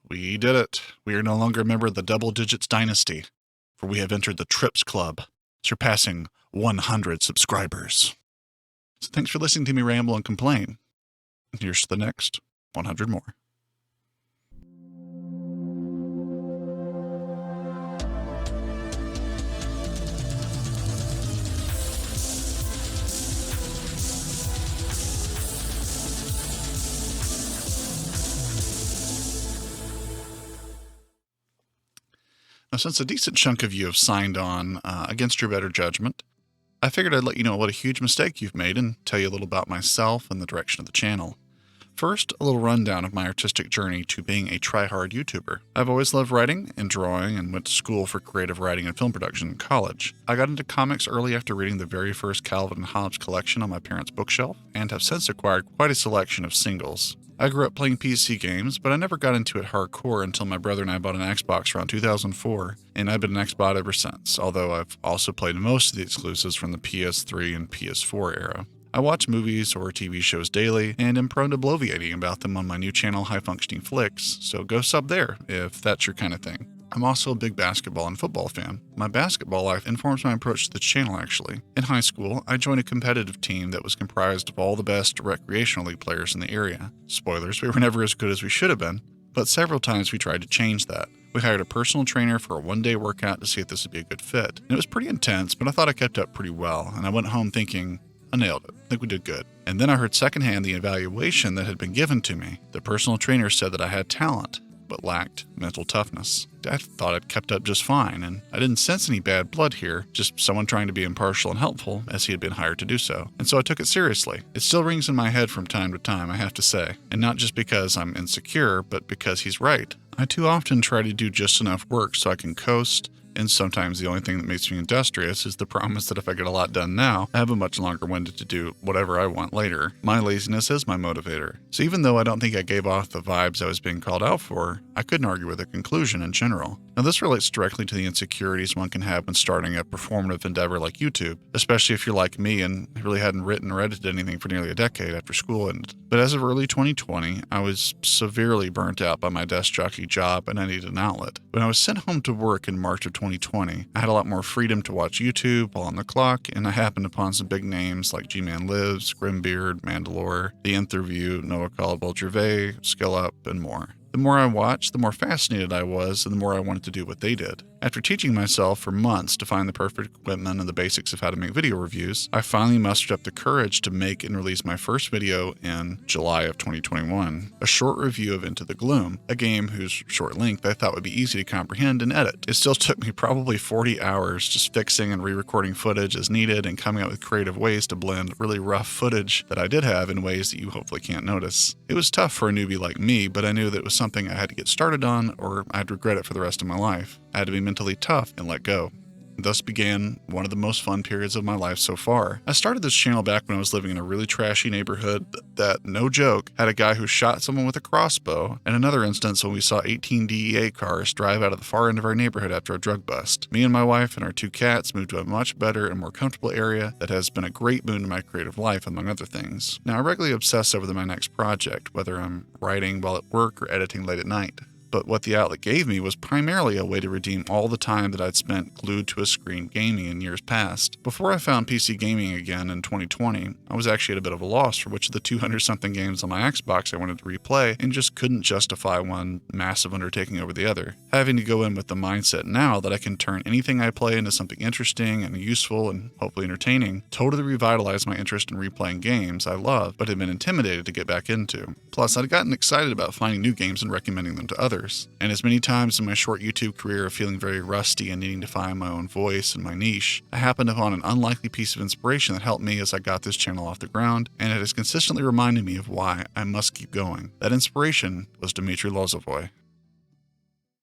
We did it. We are no longer a member of the Double Digits Dynasty, for we have entered the Trips Club, surpassing 100 subscribers. So thanks for listening to me ramble and complain. And here's to the next 100 more. Now, since a decent chunk of you have signed on against your better judgment, I figured I'd let you know what a huge mistake you've made and tell you a little about myself and the direction of the channel. First, a little rundown of my artistic journey to being a try-hard YouTuber. I've always loved writing and drawing and went to school for creative writing and film production in college. I got into comics early after reading the very first Calvin and Hobbes collection on my parents' bookshelf and have since acquired quite a selection of singles. I grew up playing PC games, but I never got into it hardcore until my brother and I bought an Xbox around 2004, and I've been an Xbot ever since, although I've also played most of the exclusives from the PS3 and PS4 era. I watch movies or TV shows daily, and am prone to bloviating about them on my new channel High Functioning Flicks, so go sub there if that's your kind of thing. I'm also a big basketball and football fan. My basketball life informs my approach to the channel, actually. In high school, I joined a competitive team that was comprised of all the best recreational league players in the area. Spoilers, we were never as good as we should have been, but several times we tried to change that. We hired a personal trainer for a one-day workout to see if this would be a good fit. And it was pretty intense, but I thought I kept up pretty well, and I went home thinking, I nailed it. I think we did good. And then I heard secondhand the evaluation that had been given to me. The personal trainer said that I had talent, but lacked mental toughness. I thought I'd kept up just fine, and I didn't sense any bad blood here, just someone trying to be impartial and helpful as he had been hired to do so. And so I took it seriously. It still rings in my head from time to time, I have to say. And not just because I'm insecure, but because he's right. I too often try to do just enough work so I can coast, and sometimes the only thing that makes me industrious is the promise that if I get a lot done now, I have a much longer window to do whatever I want later. My laziness is my motivator. So even though I don't think I gave off the vibes I was being called out for, I couldn't argue with the conclusion in general. Now this relates directly to the insecurities one can have when starting a performative endeavor like YouTube, especially if you're like me and really hadn't written or edited anything for nearly a decade after school ended. But as of early 2020, I was severely burnt out by my desk jockey job and I needed an outlet. When I was sent home to work in March of 2020, I had a lot more freedom to watch YouTube while on the clock, and I happened upon some big names like G-Man Lives, Grimbeard, Mandalore, The Nth Review, Noah Caldwell Gervais, Skill Up, and more. The more I watched, the more fascinated I was, and the more I wanted to do what they did. After teaching myself for months to find the perfect equipment and the basics of how to make video reviews, I finally mustered up the courage to make and release my first video in July of 2021, a short review of Into the Gloom, a game whose short length I thought would be easy to comprehend and edit. It still took me probably 40 hours just fixing and re-recording footage as needed and coming up with creative ways to blend really rough footage that I did have in ways that you hopefully can't notice. It was tough for a newbie like me, but I knew that it was something I had to get started on or I'd regret it for the rest of my life. I had to be mentally tough and let go. Thus began one of the most fun periods of my life so far. I started this channel back when I was living in a really trashy neighborhood that, no joke, had a guy who shot someone with a crossbow, and another instance when we saw 18 DEA cars drive out of the far end of our neighborhood after a drug bust. Me and my wife and our 2 cats moved to a much better and more comfortable area that has been a great boon to my creative life, among other things. Now, I regularly obsess over my next project, whether I'm writing while at work or editing late at night. But what the outlet gave me was primarily a way to redeem all the time that I'd spent glued to a screen gaming in years past. Before I found PC gaming again in 2020, I was actually at a bit of a loss for which of the 200-something games on my Xbox I wanted to replay and just couldn't justify one massive undertaking over the other. Having to go in with the mindset now that I can turn anything I play into something interesting and useful and hopefully entertaining totally revitalized my interest in replaying games I love but had been intimidated to get back into. Plus, I'd gotten excited about finding new games and recommending them to others. And as many times in my short YouTube career of feeling very rusty and needing to find my own voice and my niche, I happened upon an unlikely piece of inspiration that helped me as I got this channel off the ground, and it has consistently reminded me of why I must keep going. That inspiration was Dimitri Lozovoy.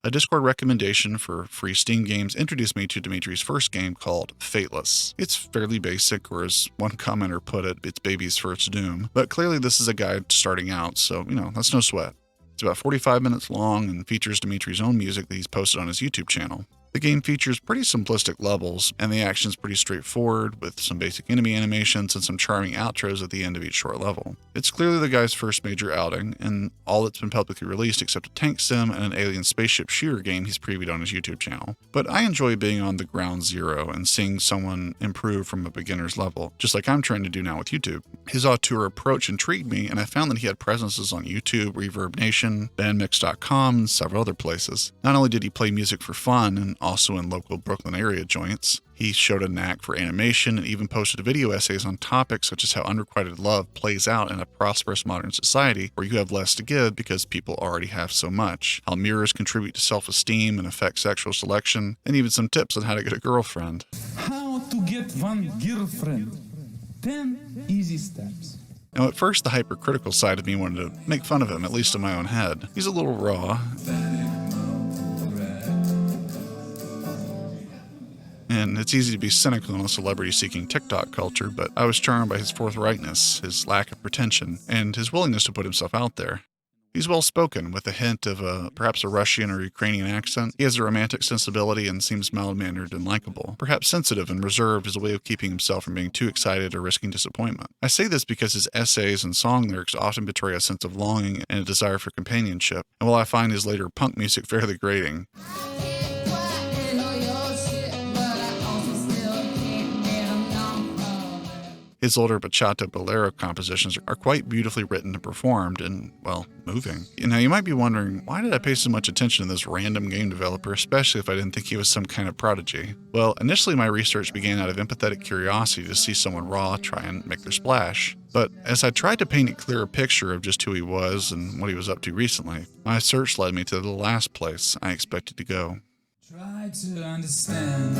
A Discord recommendation for free Steam games introduced me to Dimitri's first game called FATELESS. It's fairly basic, or as one commenter put it, it's baby's first Doom. But clearly this is a guide starting out, so, that's no sweat. It's about 45 minutes long and features Dimitri's own music that he's posted on his YouTube channel. The game features pretty simplistic levels, and the action's pretty straightforward, with some basic enemy animations and some charming outros at the end of each short level. It's clearly the guy's first major outing, and all that's been publicly released except a tank sim and an alien spaceship shooter game he's previewed on his YouTube channel. But I enjoy being on the ground zero and seeing someone improve from a beginner's level, just like I'm trying to do now with YouTube. His auteur approach intrigued me, and I found that he had presences on YouTube, Rumination, bandmix.com, and several other places. Not only did he play music for fun, and also in local Brooklyn area joints, he showed a knack for animation and even posted video essays on topics such as how unrequited love plays out in a prosperous modern society where you have less to give because people already have so much, how mirrors contribute to self-esteem and affect sexual selection, and even some tips on how to get a girlfriend. How to get one girlfriend. 10 easy steps. Now, at first, the hypercritical side of me wanted to make fun of him, at least in my own head. He's a little raw, and it's easy to be cynical in a celebrity-seeking TikTok culture, but I was charmed by his forthrightness, his lack of pretension, and his willingness to put himself out there. He's well-spoken, with a hint of perhaps a Russian or Ukrainian accent. He has a romantic sensibility and seems mild-mannered and likable. Perhaps sensitive and reserved is a way of keeping himself from being too excited or risking disappointment. I say this because his essays and song lyrics often betray a sense of longing and a desire for companionship, and while I find his later punk music fairly grating, his older bachata bolero compositions are quite beautifully written and performed and, well, moving. Now, you might be wondering, why did I pay so much attention to this random game developer, especially if I didn't think he was some kind of prodigy? Well, initially my research began out of empathetic curiosity to see someone raw try and make their splash. But as I tried to paint a clearer picture of just who he was and what he was up to recently, my search led me to the last place I expected to go. Try to understand.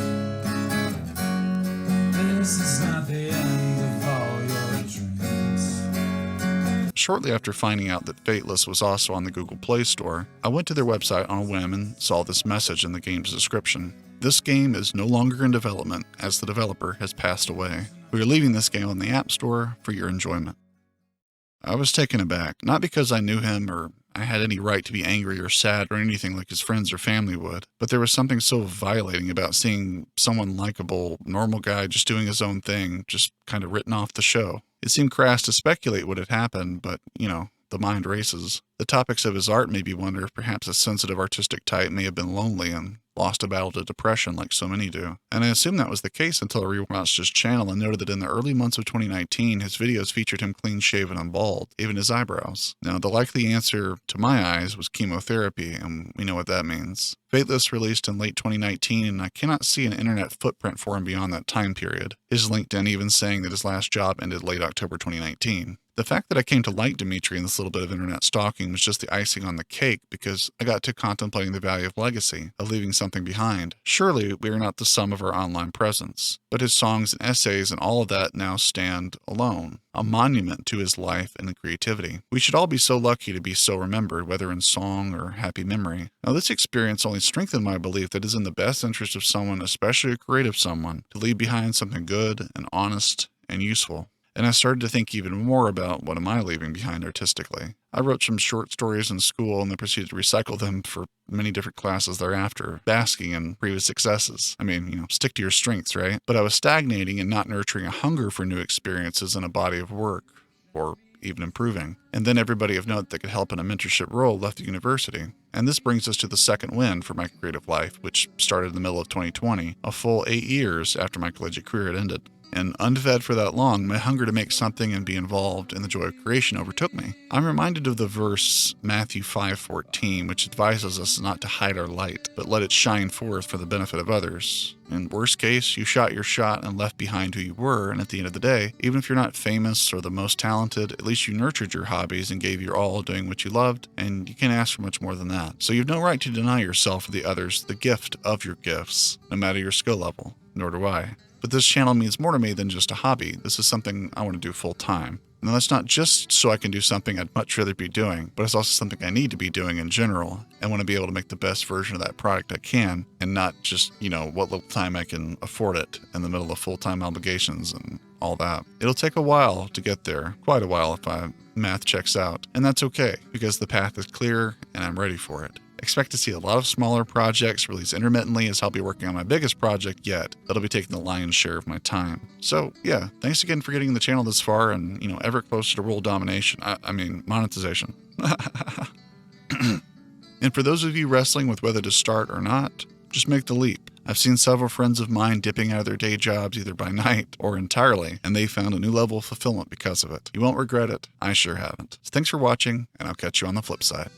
This is not the end of all your dreams. Shortly after finding out that FATELESS was also on the Google Play Store, I went to their website on a whim and saw this message in the game's description. This game is no longer in development as the developer has passed away. We are leaving this game on the App Store for your enjoyment. I was taken aback, not because I knew him or I had any right to be angry or sad or anything like his friends or family would, but there was something so violating about seeing someone likable, normal guy just doing his own thing, just kind of written off the show. It seemed crass to speculate what had happened, but, the mind races. The topics of his art made me wonder if perhaps a sensitive artistic type may have been lonely and lost a battle to depression like so many do. And I assumed that was the case until I rewatched his channel and noted that in the early months of 2019, his videos featured him clean-shaven and bald, even his eyebrows. Now, the likely answer to my eyes was chemotherapy, and we know what that means. FATELESS released in late 2019, and I cannot see an internet footprint for him beyond that time period. His LinkedIn even saying that his last job ended late October 2019. The fact that I came to like Dimitri in this little bit of internet stalking was just the icing on the cake because I got to contemplating the value of legacy, of leaving something behind. Surely we are not the sum of our online presence, but his songs and essays and all of that now stand alone, a monument to his life and creativity. We should all be so lucky to be so remembered, whether in song or happy memory. Now, this experience only strengthened my belief that it is in the best interest of someone, especially a creative someone, to leave behind something good and honest and useful. And I started to think even more about what am I leaving behind artistically. I wrote some short stories in school and then proceeded to recycle them for many different classes thereafter, basking in previous successes. Stick to your strengths, right? But I was stagnating and not nurturing a hunger for new experiences in a body of work, or even improving. And then everybody of note that could help in a mentorship role left the university. And this brings us to the second win for my creative life, which started in the middle of 2020, a full 8 years after my collegiate career had ended. And unfed for that long, my hunger to make something and be involved in the joy of creation overtook me. I'm reminded of the verse Matthew 5:14, which advises us not to hide our light, but let it shine forth for the benefit of others. In worst case, you shot your shot and left behind who you were, and at the end of the day, even if you're not famous or the most talented, at least you nurtured your hobbies and gave your all doing what you loved, and you can't ask for much more than that. So you've no right to deny yourself or the others the gift of your gifts, no matter your skill level, nor do I. But this channel means more to me than just a hobby. This is something I want to do full time. And that's not just so I can do something I'd much rather be doing, but it's also something I need to be doing in general. I want to be able to make the best version of that product I can, and not just, what little time I can afford it in the middle of full-time obligations and all that. It'll take a while to get there, quite a while if my math checks out. And that's okay, because the path is clear and I'm ready for it. Expect to see a lot of smaller projects released intermittently, as I'll be working on my biggest project yet. That'll be taking the lion's share of my time. So yeah, thanks again for getting the channel this far and, ever closer to world domination. I mean, monetization. And for those of you wrestling with whether to start or not, just make the leap. I've seen several friends of mine dipping out of their day jobs either by night or entirely, and they found a new level of fulfillment because of it. You won't regret it. I sure haven't. So thanks for watching, and I'll catch you on the flip side.